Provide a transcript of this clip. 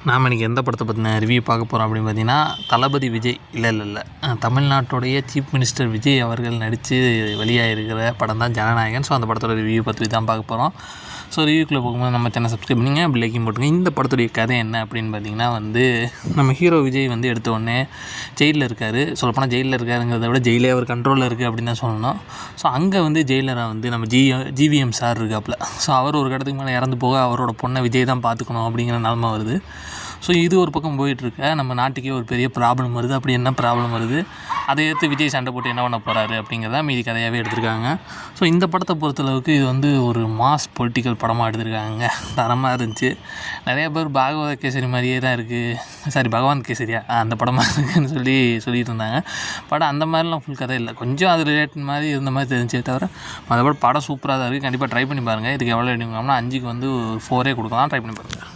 நாம் இன்றைக்கி எந்த படத்தை பற்றின ரிவ்யூ பார்க்க போகிறோம் அப்படின்னு பார்த்தீங்கன்னா, தளபதி விஜய் இல்லை தமிழ்நாட்டுடைய சீஃப் மினிஸ்டர் விஜய் அவர்கள் நடித்து வெளியாகிருக்கிற படம் தான் ஜனநாயகன். ஸோ அந்த படத்தோட ரிவ்யூ பற்றி தான் பார்க்க போகிறோம். ஸோ ரிவ்யூக்குள்ளே போகும்போது நம்ம சேனல் சப்ஸ்கிரைப் பண்ணிங்க, பில்லைக்கும் போட்டுங்க. இந்த படத்துடைய கதை என்ன அப்படின்னு பார்த்தீங்கன்னா நம்ம ஹீரோ விஜய் எடுத்த உடனே ஜெயிலில் இருக்கார். சொல்லப்போனால் ஜெயிலில் இருக்காருங்கிறத விட ஜெயிலே அவர் கண்ட்ரோலில் இருக்குது அப்படின்னு தான் சொல்லணும். ஸோ அங்கே ஜெயிலரை நம்ம ஜிவிஎம் சார் இருக்காப்புல. ஸோ அவர் ஒரு இடத்துக்கு மேலே இறந்து போக அவரோட பொண்ணை விஜய் தான் பார்த்துக்கணும் அப்படிங்கிற நிலமை வருது. ஸோ இது ஒரு பக்கம் போயிட்டுருக்க நம்ம நாட்டுக்கே ஒரு பெரிய ப்ராப்ளம் வருது. அப்படி என்ன ப்ராப்ளம் வருது, அதை எடுத்து விஜய் சண்டை போட்டு என்ன பண்ண போகிறாரு அப்படிங்கிறத மீதி கதையாகவே எடுத்திருக்காங்க. ஸோ இந்த படத்தை பொறுத்தளவுக்கு இது ஒரு மாஸ் பொலிட்டிக்கல் படமாக எடுத்திருக்காங்க. தரமாக இருந்துச்சு. நிறைய பேர் பாகவத கேசரி மாதிரியே தான் இருக்குது, பகவான் கேசரியா அந்த படமாக இருக்குதுன்னு சொல்லிட்டு இருந்தாங்க. படம் அந்த மாதிரிலாம் ஃபுல் கதை இல்லை, கொஞ்சம் அது ரிலேட்டட் மாதிரி இருந்த மாதிரி தெரிஞ்சே தவிர மற்றபடி படம் சூப்பராக தான் இருக்குது. கண்டிப்பாக ட்ரை பண்ணி பாருங்கள். இதுக்கு எவ்வளோ எடுக்கணும்னா 5க்கு ஒரு 4 கொடுக்கலாம். ட்ரை பண்ணி பாருங்கள்.